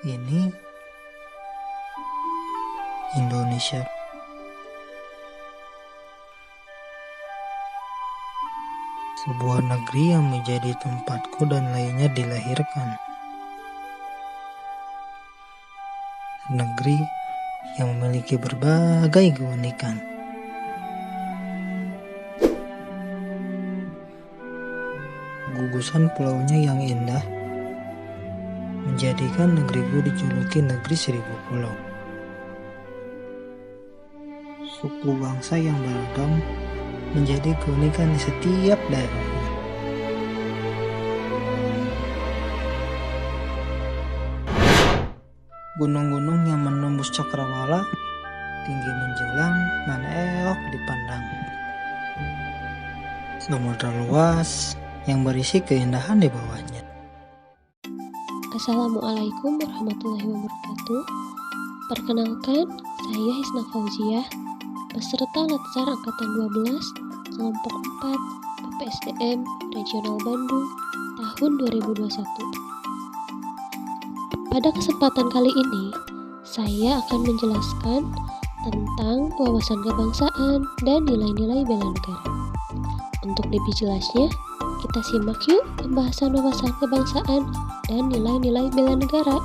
Ini Indonesia. Sebuah negeri yang menjadi tempatku dan lainnya dilahirkan. Negeri yang memiliki berbagai keunikan. Gugusan pulaunya yang indah menjadikan negeriku dijuluki negeri seribu pulau. Suku bangsa yang beragam menjadi keunikan di setiap daerahnya. Gunung-gunung yang menembus cakrawala, tinggi menjulang dan elok dipandang. Samudra luas yang berisi keindahan di bawahnya. Assalamualaikum warahmatullahi wabarakatuh. Perkenalkan, saya Hisna Fauziah, peserta Latsar Angkatan 12, kelompok 4, PPSDM Regional Bandung, tahun 2021. Pada kesempatan kali ini, saya akan menjelaskan tentang wawasan kebangsaan dan nilai-nilai bela negara. Untuk lebih jelasnya, kita simak yuk pembahasan wawasan kebangsaan dan nilai-nilai bela negara.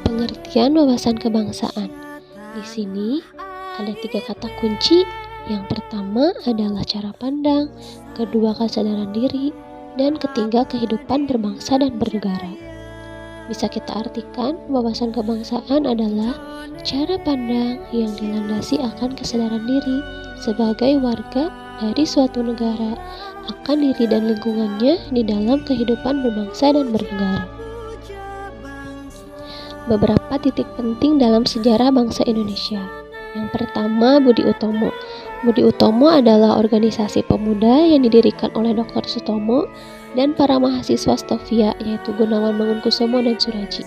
Pengertian wawasan kebangsaan. Di sini ada 3 kata kunci. Yang pertama adalah cara pandang, kedua kesadaran diri, dan ketiga kehidupan berbangsa dan bernegara. Bisa kita artikan, wawasan kebangsaan adalah cara pandang yang dilandasi akan kesadaran diri sebagai warga dari suatu negara akan diri dan lingkungannya di dalam kehidupan berbangsa dan bernegara. Beberapa titik penting dalam sejarah bangsa Indonesia. Yang pertama, Budi Utomo. Budi Utomo adalah organisasi pemuda yang didirikan oleh Dr. Sutomo dan para mahasiswa Stovia, yaitu Gunawan Mangunkusumo dan Suraji,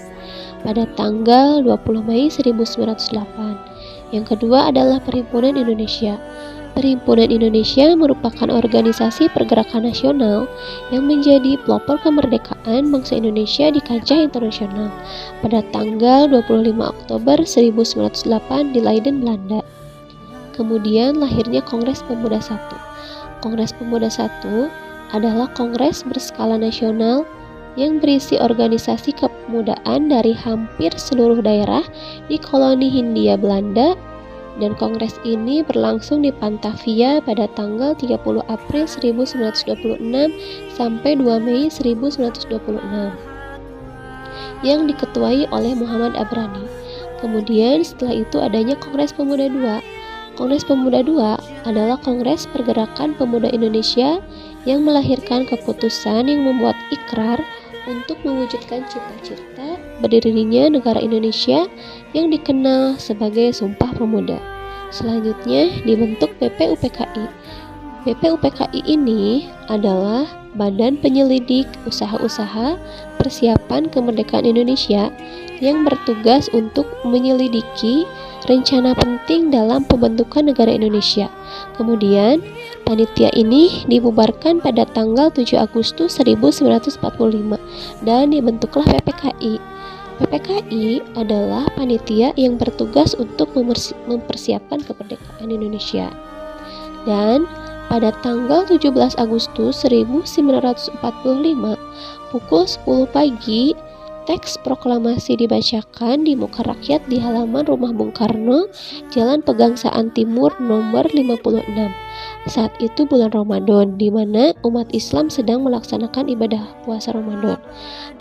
pada tanggal 20 Mei 1908. Yang kedua adalah Perhimpunan Indonesia. Perhimpunan Indonesia merupakan organisasi pergerakan nasional yang menjadi pelopor kemerdekaan bangsa Indonesia di kancah internasional pada tanggal 25 Oktober 1908 di Leiden, Belanda. Kemudian lahirnya Kongres Pemuda I. Kongres Pemuda I adalah kongres berskala nasional yang berisi organisasi kepemudaan dari hampir seluruh daerah di koloni Hindia Belanda, dan kongres ini berlangsung di Batavia pada tanggal 30 April 1926 sampai 2 Mei 1926 yang diketuai oleh Muhammad Abrani. Kemudian setelah itu adanya Kongres Pemuda II. Kongres Pemuda II adalah kongres pergerakan pemuda Indonesia yang melahirkan keputusan yang membuat ikrar untuk mewujudkan cita-cita berdirinya negara Indonesia yang dikenal sebagai Sumpah Pemuda. Selanjutnya dibentuk BPUPKI. BPUPKI ini adalah badan penyelidik usaha-usaha persiapan kemerdekaan Indonesia yang bertugas untuk menyelidiki rencana penting dalam pembentukan negara Indonesia. Kemudian, panitia ini dibubarkan pada tanggal 7 Agustus 1945 dan dibentuklah PPKI. PPKI adalah panitia yang bertugas untuk mempersiapkan kemerdekaan Indonesia. Dan pada tanggal 17 Agustus 1945 pukul 10 pagi, teks proklamasi dibacakan di muka rakyat di halaman rumah Bung Karno, Jalan Pegangsaan Timur nomor 56. Saat itu bulan Ramadan, di mana umat Islam sedang melaksanakan ibadah puasa Ramadan.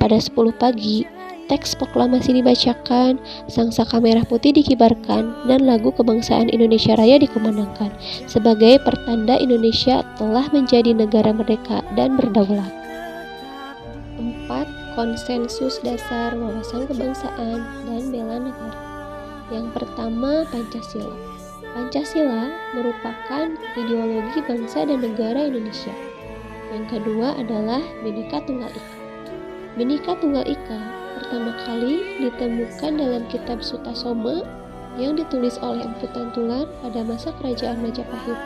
Pada 10 pagi, teks proklamasi dibacakan, sangsaka merah putih dikibarkan, dan lagu kebangsaan Indonesia Raya dikumandangkan sebagai pertanda Indonesia telah menjadi negara merdeka dan berdaulat. 4. Konsensus dasar wawasan kebangsaan dan bela negara. Yang pertama, Pancasila. Pancasila merupakan ideologi bangsa dan negara Indonesia. Yang kedua adalah Bhinneka Tunggal Ika. Bhinneka Tunggal Ika pertama kali ditemukan dalam kitab Sutasoma yang ditulis oleh Empu Tantular pada masa kerajaan Majapahit.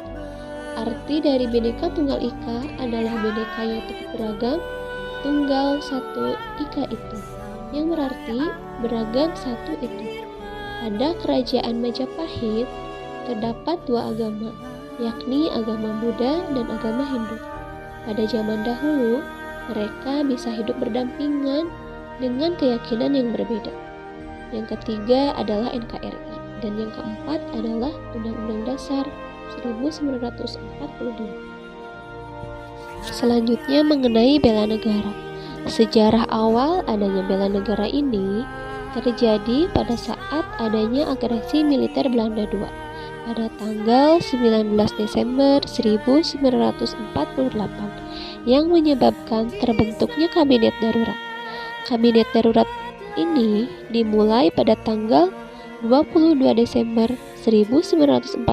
Arti dari Bhinneka Tunggal Ika adalah bineka yaitu beragam, tunggal satu, ika itu. yang berarti beragam satu itu. Pada kerajaan Majapahit terdapat dua agama, yakni agama Buddha dan agama Hindu. Pada zaman dahulu, mereka bisa hidup berdampingan dengan keyakinan yang berbeda. Yang ketiga adalah NKRI, dan yang keempat adalah Undang-Undang Dasar 1945. Selanjutnya mengenai bela negara. Sejarah awal adanya bela negara ini terjadi pada saat adanya agresi militer Belanda II pada tanggal 19 Desember 1948 yang menyebabkan terbentuknya kabinet darurat. Kabinet darurat ini dimulai pada tanggal 22 Desember 1948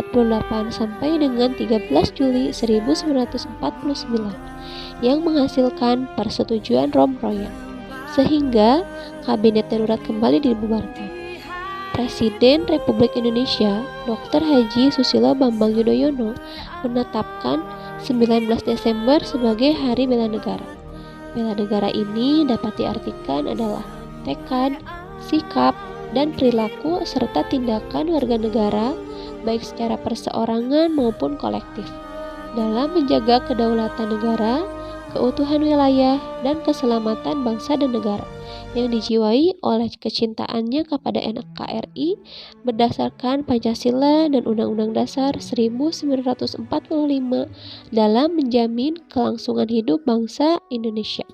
sampai dengan 13 Juli 1949 yang menghasilkan persetujuan Rom Royal, sehingga kabinet darurat kembali dibubarkan. Presiden Republik Indonesia Dr. Haji Susilo Bambang Yudhoyono menetapkan 19 Desember sebagai Hari Bela Negara. Bela negara ini dapat diartikan adalah tekad, sikap, dan perilaku serta tindakan warga negara baik secara perseorangan maupun kolektif dalam menjaga kedaulatan negara, keutuhan wilayah, dan keselamatan bangsa dan negara yang dijiwai oleh kecintaannya kepada NKRI berdasarkan Pancasila dan Undang-Undang Dasar 1945 dalam menjamin kelangsungan hidup bangsa Indonesia.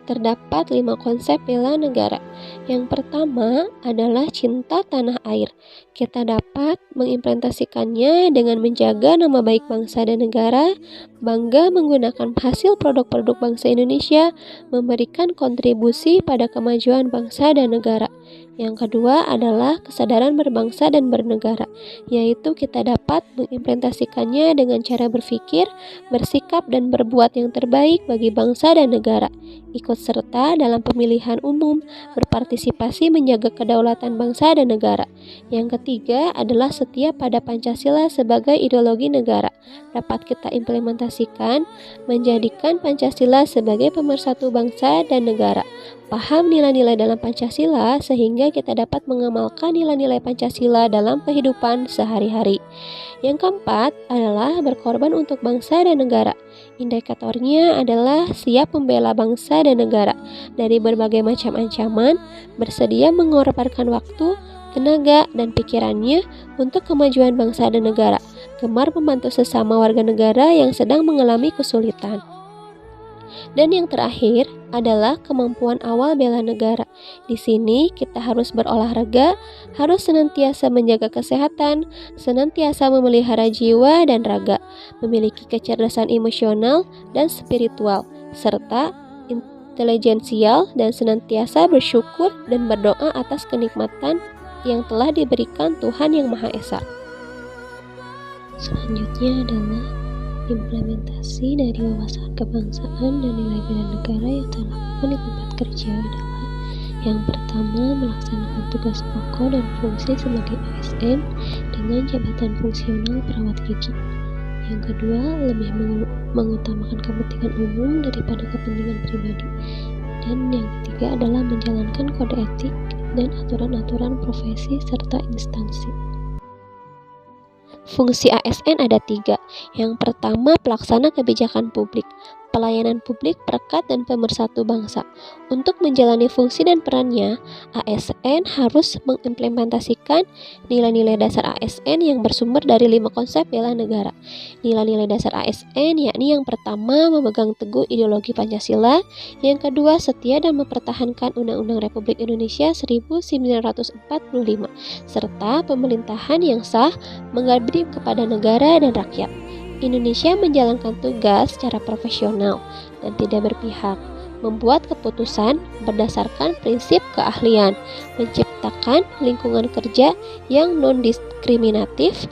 Terdapat 5 konsep bela negara. Yang pertama adalah cinta tanah air. Kita dapat mengimplementasikannya dengan menjaga nama baik bangsa dan negara, bangga menggunakan hasil produk-produk bangsa Indonesia, memberikan kontribusi pada kemajuan bangsa dan negara. Yang kedua adalah kesadaran berbangsa dan bernegara, yaitu kita dapat mengimplementasikannya dengan cara berpikir, bersikap, dan berbuat yang terbaik bagi bangsa dan negara, ikut serta dalam pemilihan umum, berpartisipasi menjaga kedaulatan bangsa dan negara. Yang ketiga adalah setia pada Pancasila sebagai ideologi negara, dapat kita implementasikan menjadikan Pancasila sebagai pemersatu bangsa dan negara. Paham nilai-nilai dalam Pancasila sehingga kita dapat mengamalkan nilai-nilai Pancasila dalam kehidupan sehari-hari. Yang keempat adalah berkorban untuk bangsa dan negara. Indikatornya adalah siap membela bangsa dan negara dari berbagai macam ancaman, bersedia mengorbankan waktu, tenaga, dan pikirannya untuk kemajuan bangsa dan negara, gemar membantu sesama warga negara yang sedang mengalami kesulitan. Dan yang terakhir adalah kemampuan awal bela negara. Di sini kita harus berolahraga, harus senantiasa menjaga kesehatan, senantiasa memelihara jiwa dan raga, memiliki kecerdasan emosional dan spiritual, serta intelijensial, dan senantiasa bersyukur dan berdoa atas kenikmatan yang telah diberikan Tuhan Yang Maha Esa. Selanjutnya adalah implementasi dari wawasan kebangsaan dan nilai bela negara yang terlakukan di tempat kerja adalah yang pertama, melaksanakan tugas pokok dan fungsi sebagai ASN dengan jabatan fungsional perawat gigi. Yang kedua, lebih mengutamakan kepentingan umum daripada kepentingan pribadi. Dan yang ketiga adalah menjalankan kode etik dan aturan-aturan profesi serta instansi. Fungsi ASN ada 3. Yang pertama, pelaksana kebijakan publik, pelayanan publik, perekat, dan pemersatu bangsa. Untuk menjalani fungsi dan perannya, ASN harus mengimplementasikan nilai-nilai dasar ASN yang bersumber dari 5 konsep bela negara. Nilai-nilai dasar ASN yakni yang pertama, memegang teguh ideologi Pancasila, yang kedua, setia dan mempertahankan Undang-Undang Republik Indonesia 1945, serta pemerintahan yang sah, mengabdi kepada negara dan rakyat. Indonesia menjalankan tugas secara profesional dan tidak berpihak, membuat keputusan berdasarkan prinsip keahlian, menciptakan lingkungan kerja yang non-diskriminatif,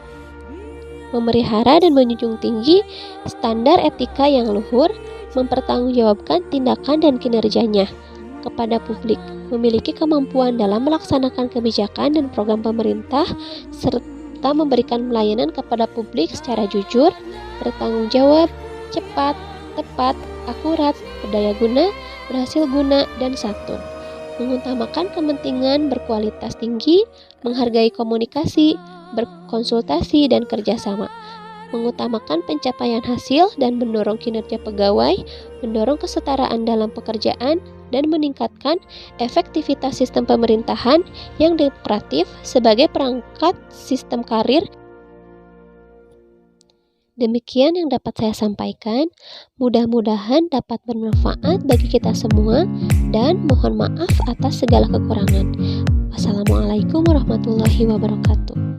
memelihara dan menjunjung tinggi standar etika yang luhur, mempertanggungjawabkan tindakan dan kinerjanya kepada publik, memiliki kemampuan dalam melaksanakan kebijakan dan program pemerintah, serta memberikan pelayanan kepada publik secara jujur, bertanggung jawab, cepat, tepat, akurat, berdaya guna, berhasil guna, dan santun. Mengutamakan kepentingan berkualitas tinggi, menghargai komunikasi, berkonsultasi, dan kerjasama. Mengutamakan pencapaian hasil dan mendorong kinerja pegawai, mendorong kesetaraan dalam pekerjaan, dan meningkatkan efektivitas sistem pemerintahan yang demokratif sebagai perangkat sistem karir. Demikian yang dapat saya sampaikan. Mudah-mudahan dapat bermanfaat bagi kita semua dan mohon maaf atas segala kekurangan. Wassalamualaikum warahmatullahi wabarakatuh.